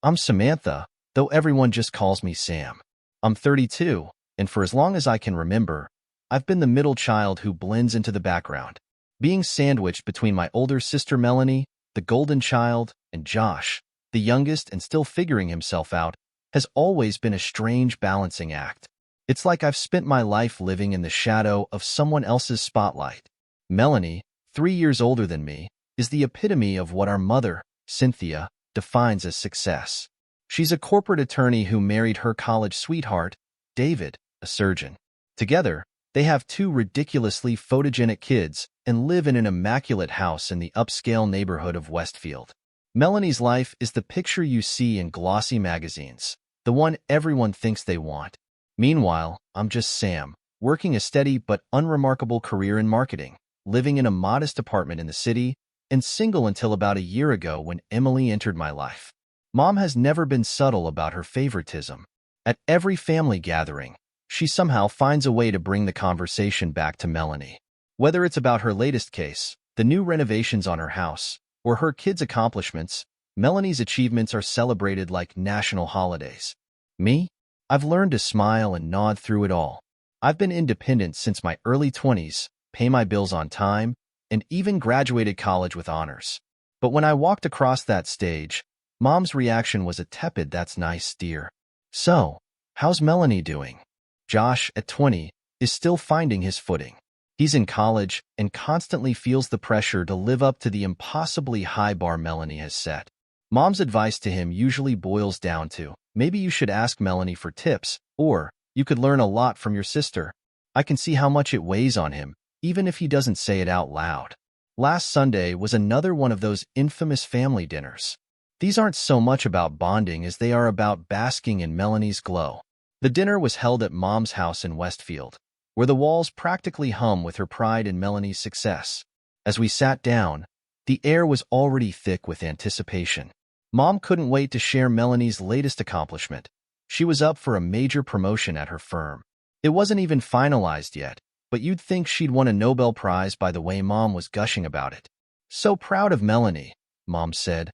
I'm Samantha, though everyone just calls me Sam. I'm 32, and for as long as I can remember, I've been the middle child who blends into the background. Being sandwiched between my older sister Melanie, the golden child, and Josh, the youngest and still figuring himself out, has always been a strange balancing act. It's like I've spent my life living in the shadow of someone else's spotlight. Melanie, 3 years older than me, is the epitome of what our mother, Cynthia, defines as success. She's a corporate attorney who married her college sweetheart, David, a surgeon. Together, they have two ridiculously photogenic kids and live in an immaculate house in the upscale neighborhood of Westfield. Melanie's life is the picture you see in glossy magazines, the one everyone thinks they want. Meanwhile, I'm just Sam, working a steady but unremarkable career in marketing, living in a modest apartment in the city, and single until about a year ago when Emily entered my life. Mom has never been subtle about her favoritism. At every family gathering, she somehow finds a way to bring the conversation back to Melanie. Whether it's about her latest case, the new renovations on her house, or her kids' accomplishments, Melanie's achievements are celebrated like national holidays. Me? I've learned to smile and nod through it all. I've been independent since my early 20s, pay my bills on time, and even graduated college with honors. But when I walked across that stage, Mom's reaction was a tepid "That's nice, dear." So, how's Melanie doing? Josh, at 20, is still finding his footing. He's in college and constantly feels the pressure to live up to the impossibly high bar Melanie has set. Mom's advice to him usually boils down to, maybe you should ask Melanie for tips, or you could learn a lot from your sister. I can see how much it weighs on him, even if he doesn't say it out loud. Last Sunday was another one of those infamous family dinners. These aren't so much about bonding as they are about basking in Melanie's glow. The dinner was held at Mom's house in Westfield, where the walls practically hum with her pride in Melanie's success. As we sat down, the air was already thick with anticipation. Mom couldn't wait to share Melanie's latest accomplishment. She was up for a major promotion at her firm. It wasn't even finalized yet, but you'd think she'd won a Nobel Prize by the way Mom was gushing about it. "So proud of Melanie," Mom said,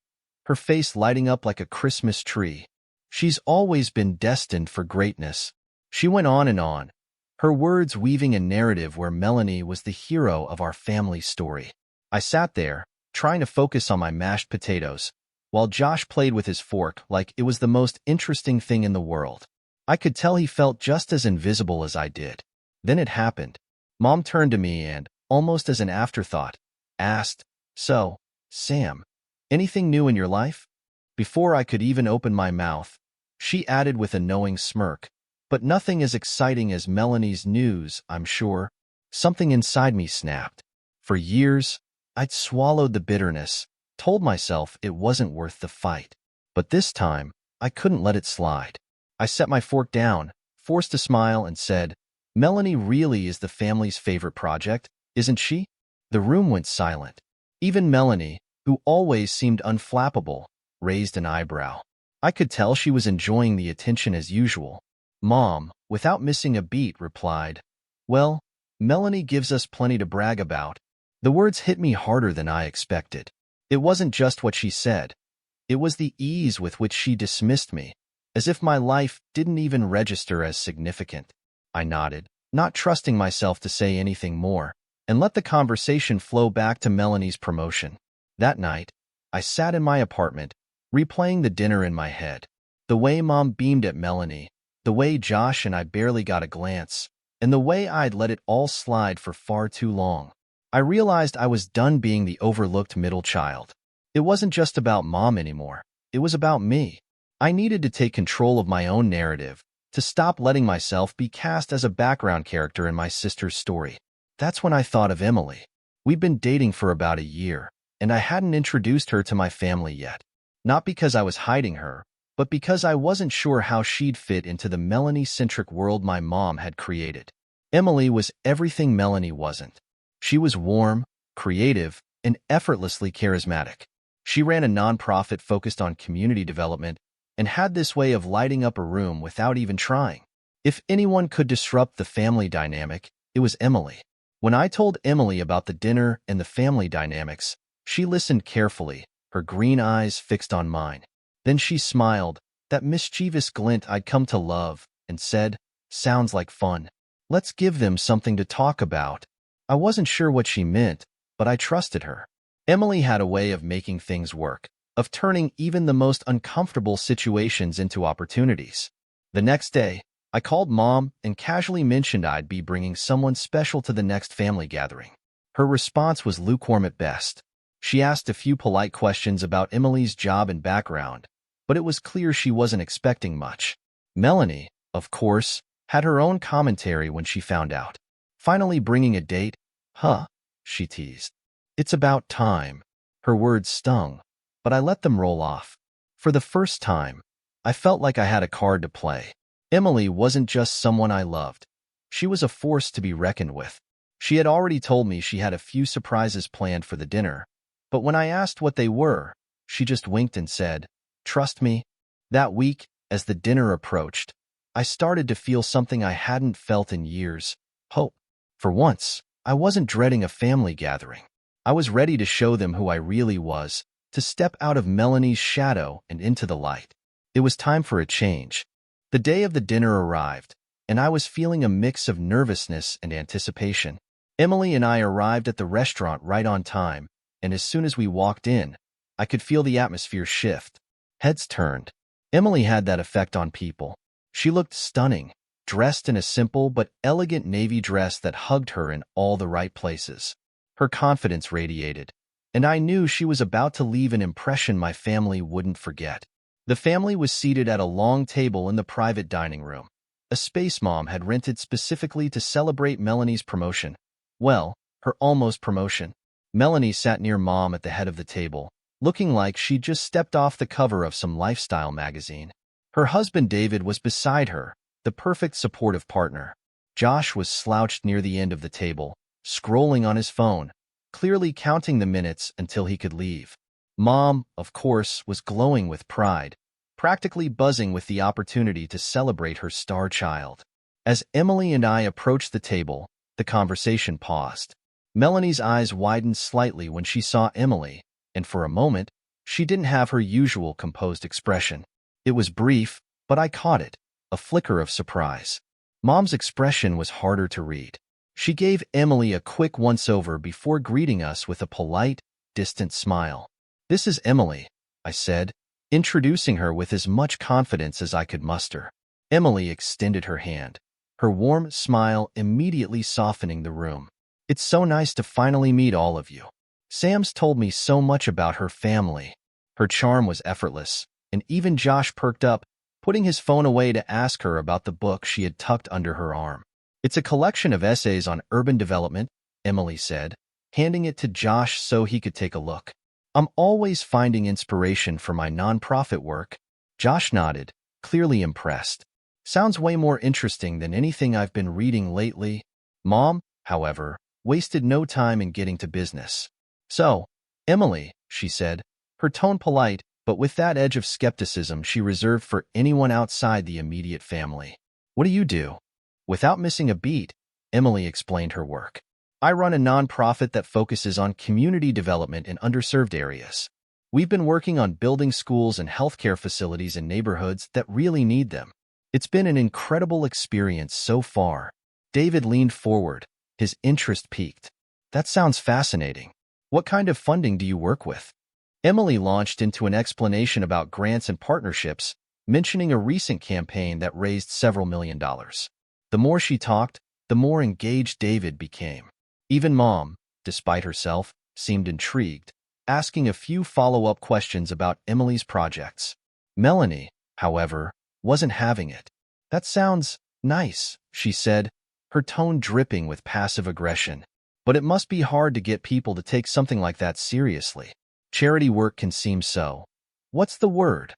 her face lighting up like a Christmas tree. "She's always been destined for greatness." She went on and on, her words weaving a narrative where Melanie was the hero of our family story. I sat there, trying to focus on my mashed potatoes, while Josh played with his fork like it was the most interesting thing in the world. I could tell he felt just as invisible as I did. Then it happened. Mom turned to me and, almost as an afterthought, asked, "So, Sam, anything new in your life?" Before I could even open my mouth, she added with a knowing smirk, "But nothing as exciting as Melanie's news, I'm sure." Something inside me snapped. For years, I'd swallowed the bitterness, told myself it wasn't worth the fight. But this time, I couldn't let it slide. I set my fork down, forced a smile, and said, "Melanie really is the family's favorite project, isn't she?" The room went silent. Even Melanie, who always seemed unflappable, raised an eyebrow. I could tell she was enjoying the attention as usual. Mom, without missing a beat, replied, "Well, Melanie gives us plenty to brag about." The words hit me harder than I expected. It wasn't just what she said. It was the ease with which she dismissed me, as if my life didn't even register as significant. I nodded, not trusting myself to say anything more, and let the conversation flow back to Melanie's promotion. That night, I sat in my apartment, replaying the dinner in my head. The way Mom beamed at Melanie, the way Josh and I barely got a glance, and the way I'd let it all slide for far too long. I realized I was done being the overlooked middle child. It wasn't just about Mom anymore. It was about me. I needed to take control of my own narrative, to stop letting myself be cast as a background character in my sister's story. That's when I thought of Emily. We'd been dating for about a year, and I hadn't introduced her to my family yet. Not because I was hiding her, but because I wasn't sure how she'd fit into the Melanie-centric world my mom had created. Emily was everything Melanie wasn't. She was warm, creative, and effortlessly charismatic. She ran a nonprofit focused on community development and had this way of lighting up a room without even trying. If anyone could disrupt the family dynamic, it was Emily. When I told Emily about the dinner and the family dynamics, she listened carefully, her green eyes fixed on mine. Then she smiled, that mischievous glint I'd come to love, and said, "Sounds like fun. Let's give them something to talk about." I wasn't sure what she meant, but I trusted her. Emily had a way of making things work, of turning even the most uncomfortable situations into opportunities. The next day, I called Mom and casually mentioned I'd be bringing someone special to the next family gathering. Her response was lukewarm at best. She asked a few polite questions about Emily's job and background, but it was clear she wasn't expecting much. Melanie, of course, had her own commentary when she found out. "Finally bringing a date? Huh?" she teased. "It's about time." Her words stung, but I let them roll off. For the first time, I felt like I had a card to play. Emily wasn't just someone I loved. She was a force to be reckoned with. She had already told me she had a few surprises planned for the dinner, but when I asked what they were, she just winked and said, "Trust me." That week, as the dinner approached, I started to feel something I hadn't felt in years: hope. For once, I wasn't dreading a family gathering. I was ready to show them who I really was, to step out of Melanie's shadow and into the light. It was time for a change. The day of the dinner arrived, and I was feeling a mix of nervousness and anticipation. Emily and I arrived at the restaurant right on time, and as soon as we walked in, I could feel the atmosphere shift. Heads turned. Emily had that effect on people. She looked stunning, dressed in a simple but elegant navy dress that hugged her in all the right places. Her confidence radiated, and I knew she was about to leave an impression my family wouldn't forget. The family was seated at a long table in the private dining room, a space Mom had rented specifically to celebrate Melanie's promotion. Well, her almost promotion. Melanie sat near Mom at the head of the table, looking like she'd just stepped off the cover of some lifestyle magazine. Her husband David was beside her, the perfect supportive partner. Josh was slouched near the end of the table, scrolling on his phone, clearly counting the minutes until he could leave. Mom, of course, was glowing with pride, practically buzzing with the opportunity to celebrate her star child. As Emily and I approached the table, the conversation paused. Melanie's eyes widened slightly when she saw Emily, and for a moment, she didn't have her usual composed expression. It was brief, but I caught it, a flicker of surprise. Mom's expression was harder to read. She gave Emily a quick once-over before greeting us with a polite, distant smile. "This is Emily," I said, introducing her with as much confidence as I could muster. Emily extended her hand, her warm smile immediately softening the room. "It's so nice to finally meet all of you. Sam's told me so much about her family." Her charm was effortless, and even Josh perked up, putting his phone away to ask her about the book she had tucked under her arm. "It's a collection of essays on urban development," Emily said, handing it to Josh so he could take a look. "I'm always finding inspiration for my nonprofit work." Josh nodded, clearly impressed. "Sounds way more interesting than anything I've been reading lately." Mom, however, wasted no time in getting to business. "So, Emily," she said, her tone polite, but with that edge of skepticism she reserved for anyone outside the immediate family. "What do you do?" Without missing a beat, Emily explained her work. "I run a nonprofit that focuses on community development in underserved areas. We've been working on building schools and healthcare facilities in neighborhoods that really need them. It's been an incredible experience so far." David leaned forward, his interest piqued. "That sounds fascinating. What kind of funding do you work with?" Emily launched into an explanation about grants and partnerships, mentioning a recent campaign that raised several $1 million. The more she talked, the more engaged David became. Even Mom, despite herself, seemed intrigued, asking a few follow-up questions about Emily's projects. Melanie, however, wasn't having it. "That sounds nice," she said, her tone dripping with passive aggression. "But it must be hard to get people to take something like that seriously. Charity work can seem so, what's the word?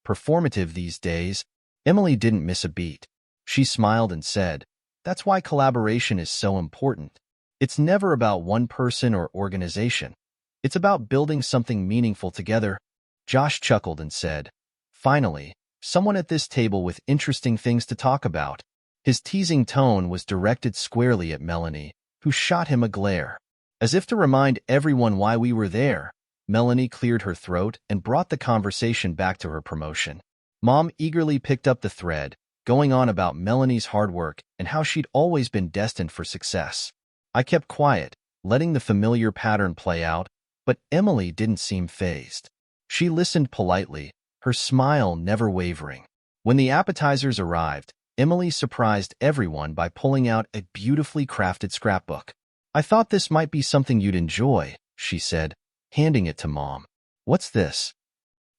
Performative these days." Emily didn't miss a beat. She smiled and said, "That's why collaboration is so important. It's never about one person or organization. It's about building something meaningful together." Josh chuckled and said, "Finally, someone at this table with interesting things to talk about." His teasing tone was directed squarely at Melanie, who shot him a glare. "As if to remind everyone why we were there," Melanie cleared her throat and brought the conversation back to her promotion. Mom eagerly picked up the thread, going on about Melanie's hard work and how she'd always been destined for success. I kept quiet, letting the familiar pattern play out, but Emily didn't seem fazed. She listened politely, her smile never wavering. When the appetizers arrived, Emily surprised everyone by pulling out a beautifully crafted scrapbook. "I thought this might be something you'd enjoy," she said, handing it to Mom. "What's this?"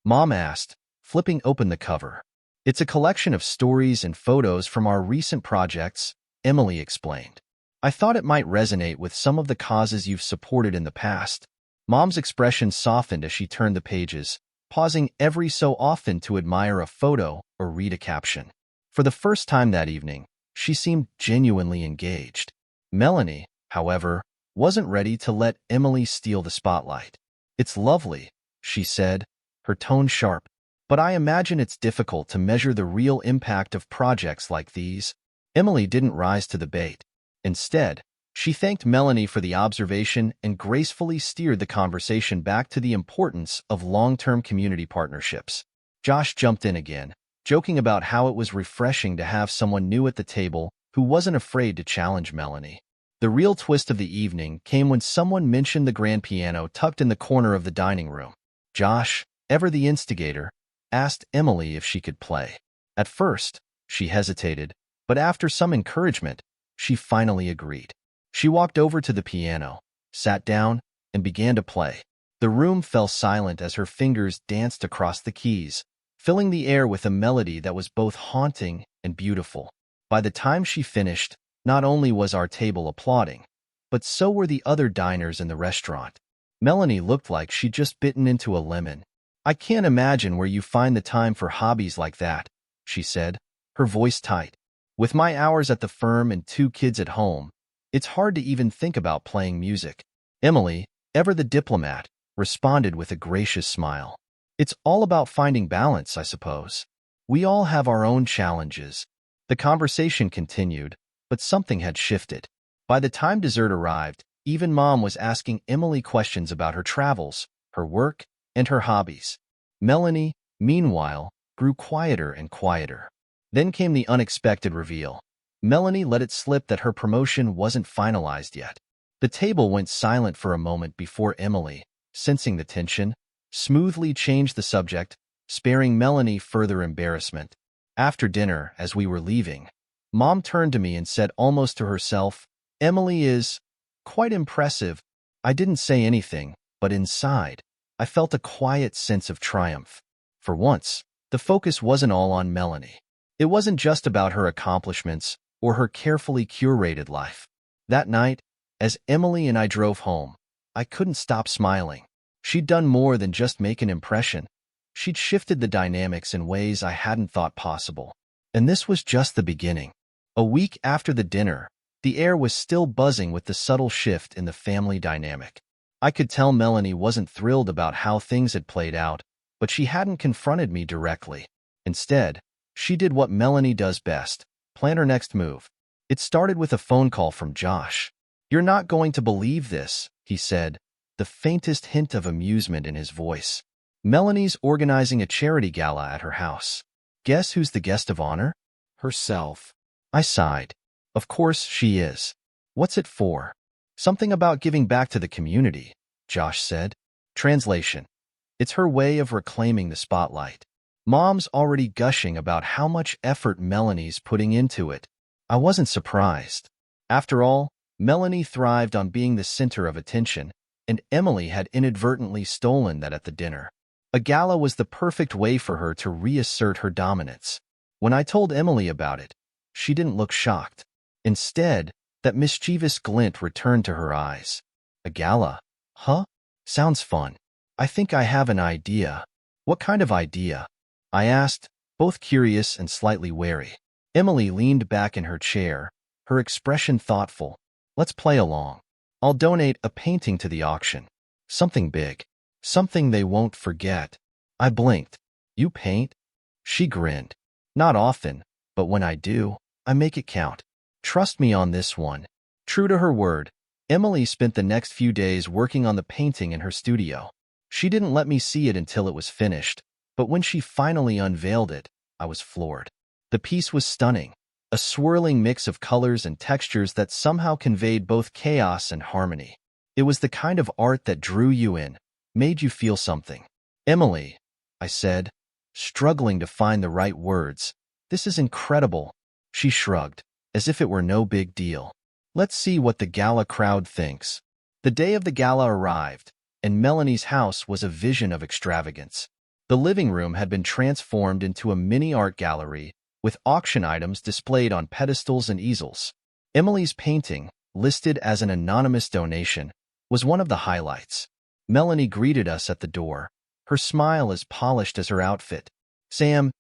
Mom asked, flipping open the cover. "It's a collection of stories and photos from our recent projects," Emily explained. "I thought it might resonate with some of the causes you've supported in the past." Mom's expression softened as she turned the pages, pausing every so often to admire a photo or read a caption. For the first time that evening, she seemed genuinely engaged. Melanie, however, wasn't ready to let Emily steal the spotlight. "It's lovely," she said, her tone sharp, "but I imagine it's difficult to measure the real impact of projects like these." Emily didn't rise to the bait. Instead, she thanked Melanie for the observation and gracefully steered the conversation back to the importance of long-term community partnerships. Josh jumped in again, joking about how it was refreshing to have someone new at the table who wasn't afraid to challenge Melanie. The real twist of the evening came when someone mentioned the grand piano tucked in the corner of the dining room. Josh, ever the instigator, asked Emily if she could play. At first, she hesitated, but after some encouragement, she finally agreed. She walked over to the piano, sat down, and began to play. The room fell silent as her fingers danced across the keys, filling the air with a melody that was both haunting and beautiful. By the time she finished, not only was our table applauding, but so were the other diners in the restaurant. Melanie looked like she'd just bitten into a lemon. "I can't imagine where you find the time for hobbies like that," she said, her voice tight. "With my hours at the firm and 2 kids at home, it's hard to even think about playing music." Emily, ever the diplomat, responded with a gracious smile. "It's all about finding balance, I suppose. We all have our own challenges." The conversation continued, but something had shifted. By the time dessert arrived, even Mom was asking Emily questions about her travels, her work, and her hobbies. Melanie, meanwhile, grew quieter and quieter. Then came the unexpected reveal. Melanie let it slip that her promotion wasn't finalized yet. The table went silent for a moment before Emily, sensing the tension, smoothly changed the subject, sparing Melanie further embarrassment. After dinner, as we were leaving, Mom turned to me and said almost to herself, "Emily is quite impressive." I didn't say anything, but inside, I felt a quiet sense of triumph. For once, the focus wasn't all on Melanie. It wasn't just about her accomplishments or her carefully curated life. That night, as Emily and I drove home, I couldn't stop smiling. She'd done more than just make an impression. She'd shifted the dynamics in ways I hadn't thought possible. And this was just the beginning. A week after the dinner, the air was still buzzing with the subtle shift in the family dynamic. I could tell Melanie wasn't thrilled about how things had played out, but she hadn't confronted me directly. Instead, she did what Melanie does best, plan her next move. It started with a phone call from Josh. "You're not going to believe this," he said, the faintest hint of amusement in his voice. "Melanie's organizing a charity gala at her house. Guess who's the guest of honor?" "Herself." I sighed. "Of course she is. What's it for?" "Something about giving back to the community," Josh said. Translation: "It's her way of reclaiming the spotlight." Mom's already gushing about how much effort Melanie's putting into it. I wasn't surprised. After all, Melanie thrived on being the center of attention, and Emily had inadvertently stolen that at the dinner. A gala was the perfect way for her to reassert her dominance. When I told Emily about it, she didn't look shocked. Instead, that mischievous glint returned to her eyes. "A gala? Huh? Sounds fun. I think I have an idea." "What kind of idea?" I asked, both curious and slightly wary. Emily leaned back in her chair, her expression thoughtful. "Let's play along. I'll donate a painting to the auction. Something big. Something they won't forget." I blinked. "You paint?" She grinned. "Not often, but when I do, I make it count. Trust me on this one." True to her word, Emily spent the next few days working on the painting in her studio. She didn't let me see it until it was finished, but when she finally unveiled it, I was floored. The piece was stunning, a swirling mix of colors and textures that somehow conveyed both chaos and harmony. It was the kind of art that drew you in, made you feel something. Emily, I said, struggling to find the right words, this is incredible. She shrugged, as if it were no big deal. Let's see what the gala crowd thinks. The day of the gala arrived, and Melanie's house was a vision of extravagance. The living room had been transformed into a mini art gallery, with auction items displayed on pedestals and easels. Emily's painting, listed as an anonymous donation, was one of the highlights. Melanie greeted us at the door, her smile as polished as her outfit. Sam,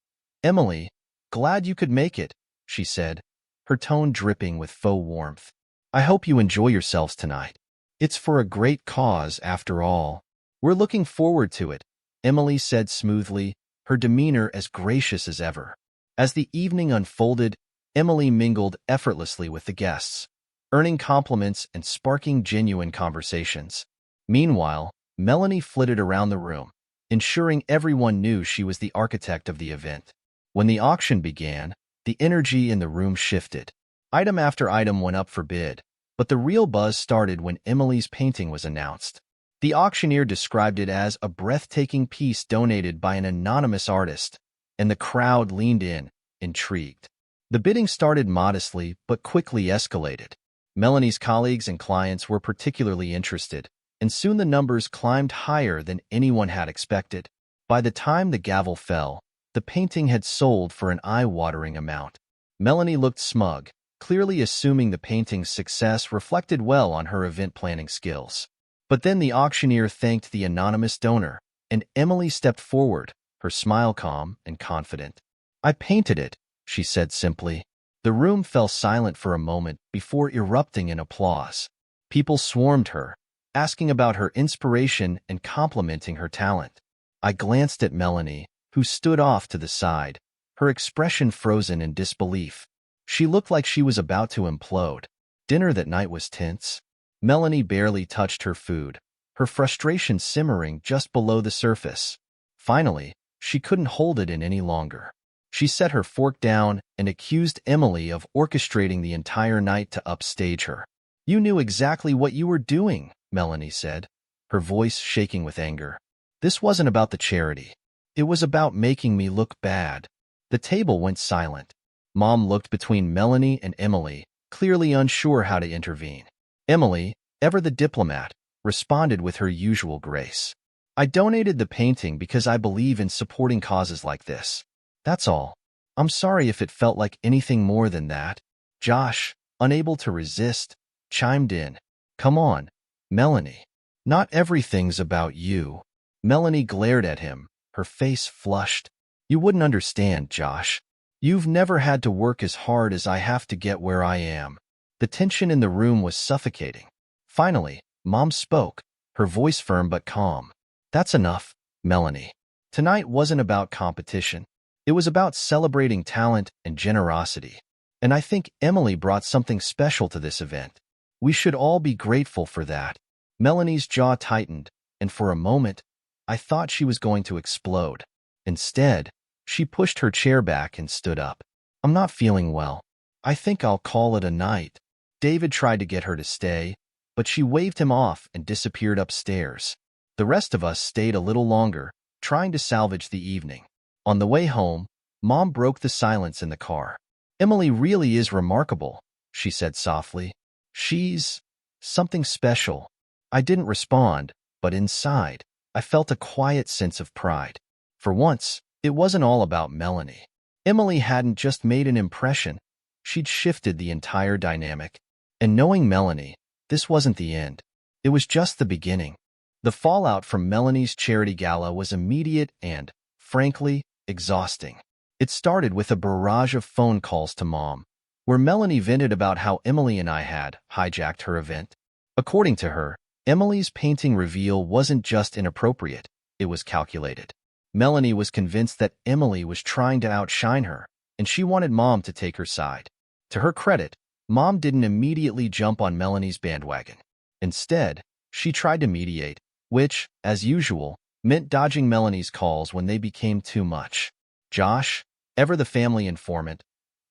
Emily, glad you could make it, she said, her tone dripping with faux warmth. I hope you enjoy yourselves tonight. It's for a great cause, after all. We're looking forward to it, Emily said smoothly, her demeanor as gracious as ever. As the evening unfolded, Emily mingled effortlessly with the guests, earning compliments and sparking genuine conversations. Meanwhile, Melanie flitted around the room, ensuring everyone knew she was the architect of the event. When the auction began, the energy in the room shifted. Item after item went up for bid, but the real buzz started when Emily's painting was announced. The auctioneer described it as a breathtaking piece donated by an anonymous artist, and the crowd leaned in, intrigued. The bidding started modestly but quickly escalated. Melanie's colleagues and clients were particularly interested, and soon the numbers climbed higher than anyone had expected. By the time the gavel fell, the painting had sold for an eye-watering amount. Melanie looked smug, clearly assuming the painting's success reflected well on her event planning skills. But then the auctioneer thanked the anonymous donor, and Emily stepped forward, her smile calm and confident. I painted it, she said simply. The room fell silent for a moment before erupting in applause. People swarmed her, asking about her inspiration and complimenting her talent. I glanced at Melanie, who stood off to the side, her expression frozen in disbelief. She looked like she was about to implode. Dinner that night was tense. Melanie barely touched her food, her frustration simmering just below the surface. Finally, she couldn't hold it in any longer. She set her fork down and accused Emily of orchestrating the entire night to upstage her. You knew exactly what you were doing, Melanie said, her voice shaking with anger. This wasn't about the charity. It was about making me look bad. The table went silent. Mom looked between Melanie and Emily, clearly unsure how to intervene. Emily, ever the diplomat, responded with her usual grace. I donated the painting because I believe in supporting causes like this. That's all. I'm sorry if it felt like anything more than that. Josh, unable to resist, chimed in. Come on, Melanie. Not everything's about you. Melanie glared at him, her face flushed. You wouldn't understand, Josh. You've never had to work as hard as I have to get where I am. The tension in the room was suffocating. Finally, Mom spoke, her voice firm but calm. That's enough, Melanie. Tonight wasn't about competition. It was about celebrating talent and generosity. And I think Emily brought something special to this event. We should all be grateful for that. Melanie's jaw tightened, and for a moment, I thought she was going to explode. Instead, she pushed her chair back and stood up. I'm not feeling well. I think I'll call it a night. David tried to get her to stay, but she waved him off and disappeared upstairs. The rest of us stayed a little longer, trying to salvage the evening. On the way home, Mom broke the silence in the car. Emily really is remarkable, she said softly. She's something special. I didn't respond, but inside, I felt a quiet sense of pride. For once, it wasn't all about Melanie. Emily hadn't just made an impression. She'd shifted the entire dynamic. And knowing Melanie, this wasn't the end. It was just the beginning. The fallout from Melanie's charity gala was immediate and, frankly, exhausting. It started with a barrage of phone calls to Mom, where Melanie vented about how Emily and I had hijacked her event. According to her, Emily's painting reveal wasn't just inappropriate, it was calculated. Melanie was convinced that Emily was trying to outshine her, and she wanted Mom to take her side. To her credit, Mom didn't immediately jump on Melanie's bandwagon. Instead, she tried to mediate, which, as usual, meant dodging Melanie's calls when they became too much. Josh, ever the family informant,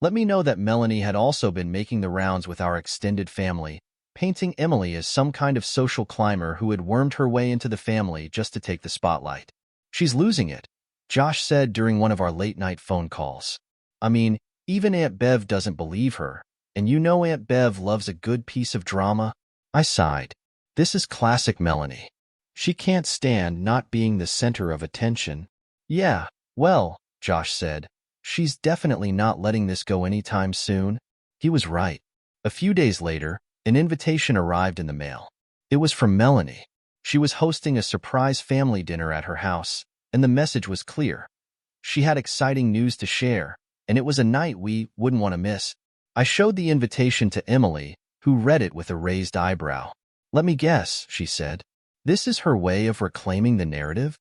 let me know that Melanie had also been making the rounds with our extended family, painting Emily as some kind of social climber who had wormed her way into the family just to take the spotlight. She's losing it, Josh said during one of our late-night phone calls. I mean, even Aunt Bev doesn't believe her, and you know Aunt Bev loves a good piece of drama. I sighed. This is classic Melanie. She can't stand not being the center of attention. Yeah, well, Josh said, she's definitely not letting this go anytime soon. He was right. A few days later, an invitation arrived in the mail. It was from Melanie. She was hosting a surprise family dinner at her house, and the message was clear. She had exciting news to share, and it was a night we wouldn't want to miss. I showed the invitation to Emily, who read it with a raised eyebrow. Let me guess, she said. This is her way of reclaiming the narrative?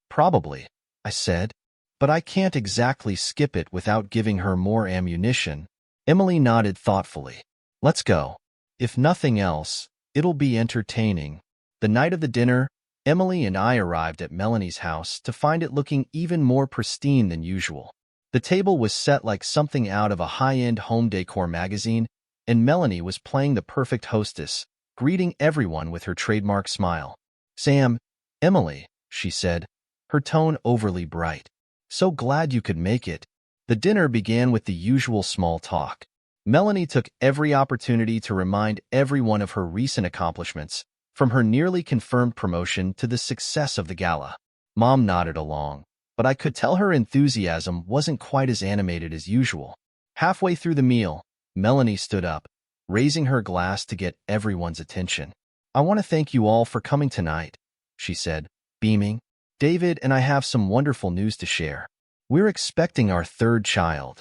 Probably, I said, but I can't exactly skip it without giving her more ammunition. Emily nodded thoughtfully. Let's go. If nothing else, it'll be entertaining. The night of the dinner, Emily and I arrived at Melanie's house to find it looking even more pristine than usual. The table was set like something out of a high-end home decor magazine, and Melanie was playing the perfect hostess, greeting everyone with her trademark smile. Sam, Emily, she said, her tone overly bright. So glad you could make it. The dinner began with the usual small talk. Melanie took every opportunity to remind everyone of her recent accomplishments, from her nearly confirmed promotion to the success of the gala. Mom nodded along, but I could tell her enthusiasm wasn't quite as animated as usual. Halfway through the meal, Melanie stood up, raising her glass to get everyone's attention. I want to thank you all for coming tonight, she said, beaming. David and I have some wonderful news to share. We're expecting our third child.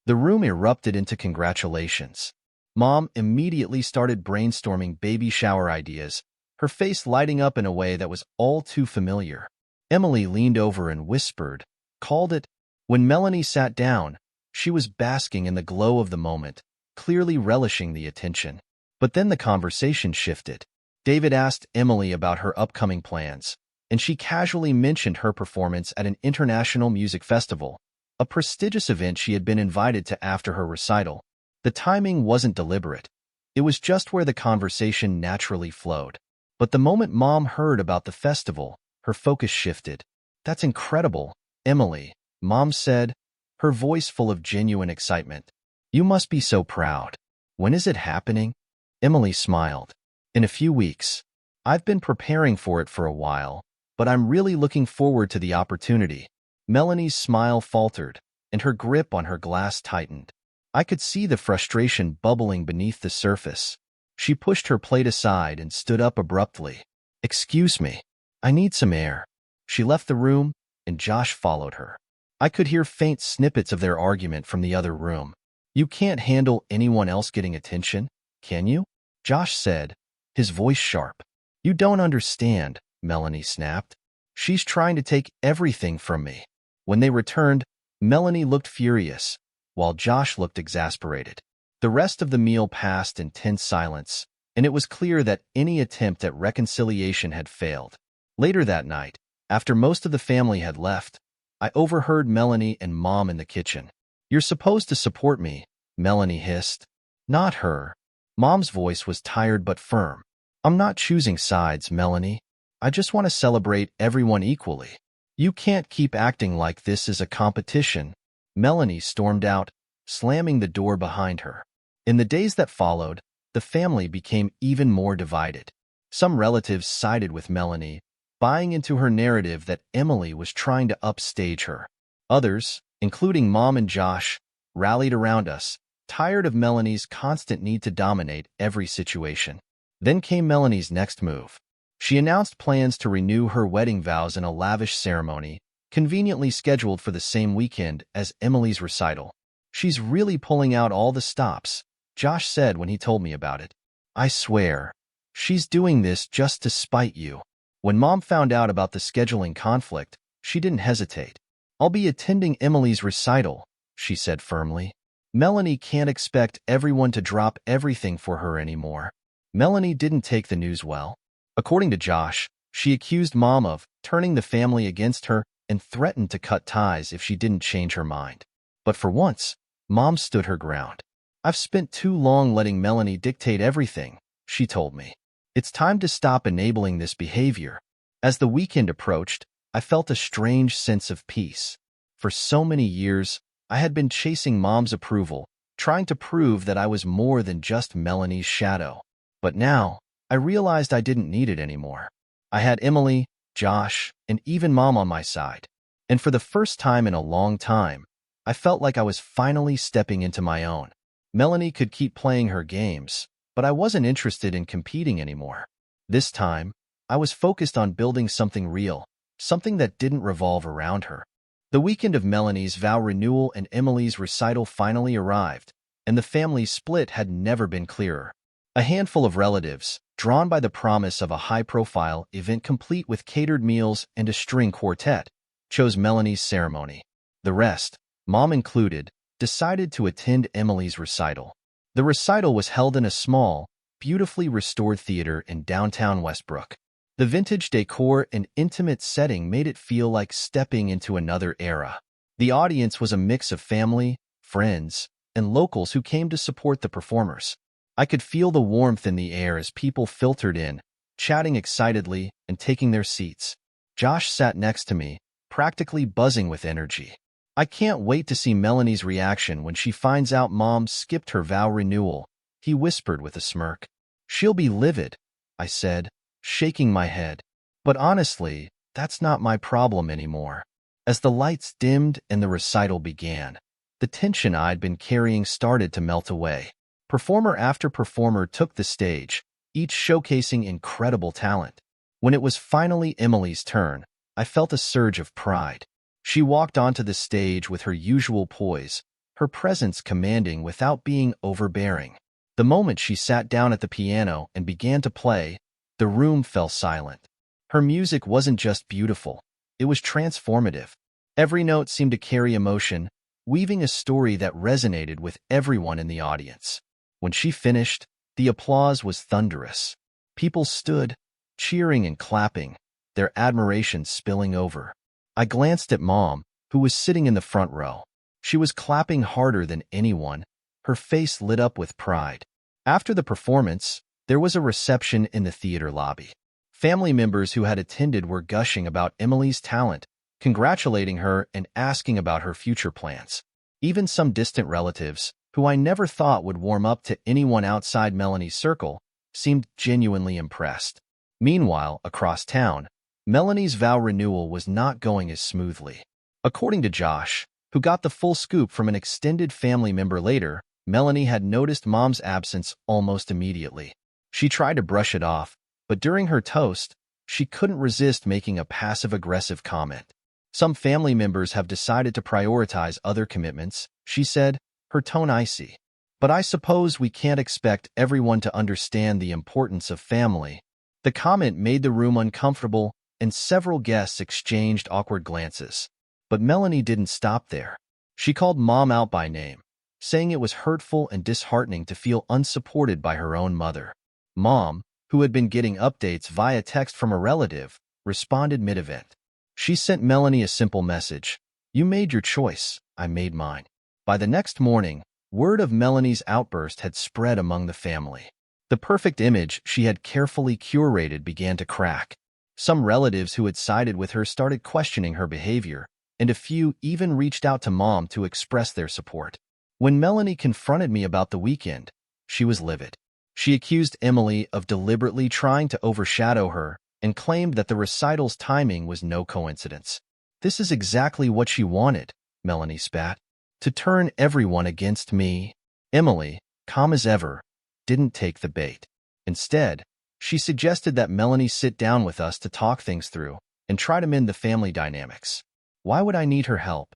The room erupted into congratulations. Mom immediately started brainstorming baby shower ideas, her face lighting up in a way that was all too familiar. Emily leaned over and whispered, called it. When Melanie sat down, she was basking in the glow of the moment, clearly relishing the attention. But then the conversation shifted. David asked Emily about her upcoming plans, and she casually mentioned her performance at an international music festival, a prestigious event she had been invited to after her recital. The timing wasn't deliberate. It was just where the conversation naturally flowed. But the moment Mom heard about the festival, her focus shifted. That's incredible, Emily, Mom said, her voice full of genuine excitement. You must be so proud. When is it happening? Emily smiled. In a few weeks. I've been preparing for it for a while, but I'm really looking forward to the opportunity. Melanie's smile faltered, and her grip on her glass tightened. I could see the frustration bubbling beneath the surface. She pushed her plate aside and stood up abruptly. Excuse me. I need some air. She left the room, and Josh followed her. I could hear faint snippets of their argument from the other room. You can't handle anyone else getting attention, can you? Josh said, his voice sharp. You don't understand, Melanie snapped. She's trying to take everything from me. When they returned, Melanie looked furious, while Josh looked exasperated. The rest of the meal passed in tense silence, and it was clear that any attempt at reconciliation had failed. Later that night, after most of the family had left, I overheard Melanie and Mom in the kitchen. You're supposed to support me, Melanie hissed. Not her. Mom's voice was tired but firm. I'm not choosing sides, Melanie. I just want to celebrate everyone equally. You can't keep acting like this is a competition. Melanie stormed out, slamming the door behind her. In the days that followed, the family became even more divided. Some relatives sided with Melanie, buying into her narrative that Emily was trying to upstage her. Others, including Mom and Josh, rallied around us, tired of Melanie's constant need to dominate every situation. Then came Melanie's next move. She announced plans to renew her wedding vows in a lavish ceremony, conveniently scheduled for the same weekend as Emily's recital. She's really pulling out all the stops, Josh said when he told me about it. I swear, she's doing this just to spite you. When Mom found out about the scheduling conflict, she didn't hesitate. I'll be attending Emily's recital, she said firmly. Melanie can't expect everyone to drop everything for her anymore. Melanie didn't take the news well. According to Josh, She accused Mom of turning the family against her and threatened to cut ties if she didn't change her mind. But for once, Mom stood her ground. "I've spent too long letting Melanie dictate everything," she told me. "It's time to stop enabling this behavior." As the weekend approached, I felt a strange sense of peace. For so many years, I had been chasing Mom's approval, trying to prove that I was more than just Melanie's shadow. But now, I realized I didn't need it anymore. I had Emily, Josh, and even Mom on my side. And for the first time in a long time, I felt like I was finally stepping into my own. Melanie could keep playing her games, but I wasn't interested in competing anymore. This time, I was focused on building something real, something that didn't revolve around her. The weekend of Melanie's vow renewal and Emily's recital finally arrived, and the family split had never been clearer. A handful of relatives, drawn by the promise of a high-profile event complete with catered meals and a string quartet, chose Melanie's ceremony. The rest, Mom included, decided to attend Emily's recital. The recital was held in a small, beautifully restored theater in downtown Westbrook. The vintage decor and intimate setting made it feel like stepping into another era. The audience was a mix of family, friends, and locals who came to support the performers. I could feel the warmth in the air as people filtered in, chatting excitedly and taking their seats. Josh sat next to me, practically buzzing with energy. "I can't wait to see Melanie's reaction when she finds out Mom skipped her vow renewal," he whispered with a smirk. "She'll be livid," I said, shaking my head. But honestly, that's not my problem anymore. As the lights dimmed and the recital began, the tension I'd been carrying started to melt away. Performer after performer took the stage, each showcasing incredible talent. When it was finally Emily's turn, I felt a surge of pride. She walked onto the stage with her usual poise, her presence commanding without being overbearing. The moment she sat down at the piano and began to play, the room fell silent. Her music wasn't just beautiful, it was transformative. Every note seemed to carry emotion, weaving a story that resonated with everyone in the audience. When she finished, the applause was thunderous. People stood, cheering and clapping, their admiration spilling over. I glanced at Mom, who was sitting in the front row. She was clapping harder than anyone, her face lit up with pride. After the performance, there was a reception in the theater lobby. Family members who had attended were gushing about Emily's talent, congratulating her and asking about her future plans. Even some distant relatives, who I never thought would warm up to anyone outside Melanie's circle, seemed genuinely impressed. Meanwhile, across town, Melanie's vow renewal was not going as smoothly. According to Josh, who got the full scoop from an extended family member later, Melanie had noticed Mom's absence almost immediately. She tried to brush it off, but during her toast, she couldn't resist making a passive-aggressive comment. "Some family members have decided to prioritize other commitments," she said, her tone icy. "But I suppose we can't expect everyone to understand the importance of family." The comment made the room uncomfortable, and several guests exchanged awkward glances. But Melanie didn't stop there. She called Mom out by name, saying it was hurtful and disheartening to feel unsupported by her own mother. Mom, who had been getting updates via text from a relative, responded mid-event. She sent Melanie a simple message: "You made your choice, I made mine." By the next morning, word of Melanie's outburst had spread among the family. The perfect image she had carefully curated began to crack. Some relatives who had sided with her started questioning her behavior, and a few even reached out to Mom to express their support. When Melanie confronted me about the weekend, she was livid. She accused Emily of deliberately trying to overshadow her and claimed that the recital's timing was no coincidence. "This is exactly what she wanted," Melanie spat. "To turn everyone against me." Emily, calm as ever, didn't take the bait. Instead, she suggested that Melanie sit down with us to talk things through and try to mend the family dynamics. "Why would I need her help?"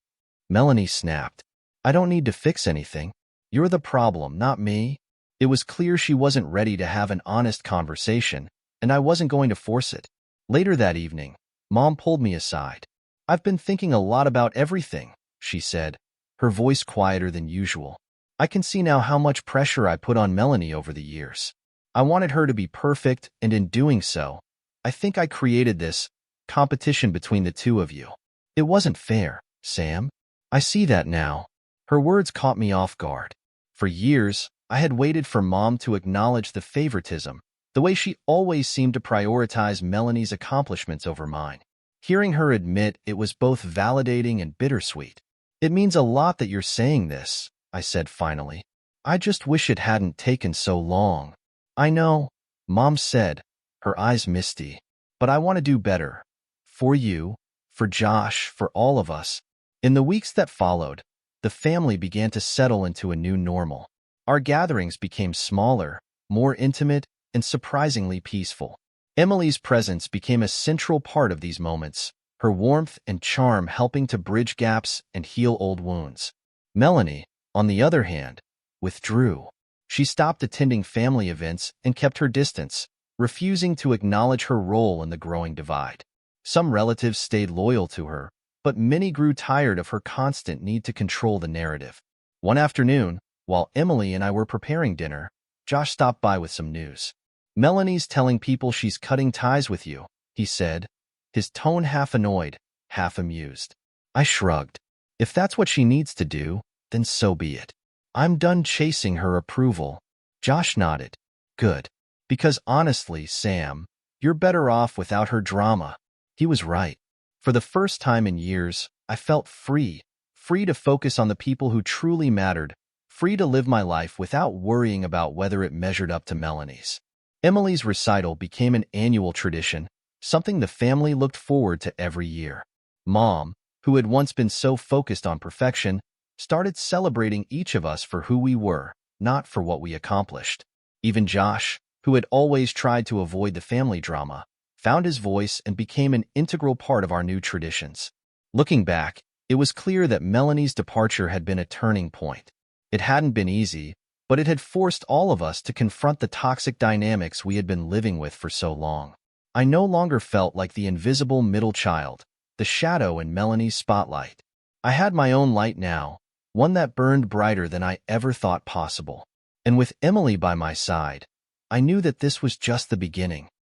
Melanie snapped. "I don't need to fix anything. You're the problem, not me." It was clear she wasn't ready to have an honest conversation, and I wasn't going to force it. Later that evening, Mom pulled me aside. "I've been thinking a lot about everything," she said, her voice quieter than usual. "I can see now how much pressure I put on Melanie over the years. I wanted her to be perfect, and in doing so, I think I created this competition between the two of you. It wasn't fair, Sam. I see that now." Her words caught me off guard. For years, I had waited for Mom to acknowledge the favoritism, the way she always seemed to prioritize Melanie's accomplishments over mine. Hearing her admit it was both validating and bittersweet. "It means a lot that you're saying this," I said finally. "I just wish it hadn't taken so long." "I know," Mom said, her eyes misty, "but I want to do better. For you, for Josh, for all of us." In the weeks that followed, the family began to settle into a new normal. Our gatherings became smaller, more intimate, and surprisingly peaceful. Emily's presence became a central part of these moments, her warmth and charm helping to bridge gaps and heal old wounds. Melanie, on the other hand, withdrew. She stopped attending family events and kept her distance, refusing to acknowledge her role in the growing divide. Some relatives stayed loyal to her, but many grew tired of her constant need to control the narrative. One afternoon, while Emily and I were preparing dinner, Josh stopped by with some news. "Melanie's telling people she's cutting ties with you," he said, his tone half annoyed, half amused. I shrugged. If that's what she needs to do, then so be it. I'm done chasing her approval. Josh nodded. Good. Because honestly, Sam, you're better off without her drama. He was right. For the first time in years, I felt free to focus on the people who truly mattered, free to live my life without worrying about whether it measured up to Melanie's. Emily's recital became an annual tradition, something the family looked forward to every year. Mom, who had once been so focused on perfection, started celebrating each of us for who we were, not for what we accomplished. Even Josh, who had always tried to avoid the family drama, found his voice and became an integral part of our new traditions. Looking back, it was clear that Melanie's departure had been a turning point. It hadn't been easy, but it had forced all of us to confront the toxic dynamics we had been living with for so long. I no longer felt like the invisible middle child, the shadow in Melanie's spotlight. I had my own light now, one that burned brighter than I ever thought possible. And with Emily by my side, I knew that this was just the beginning.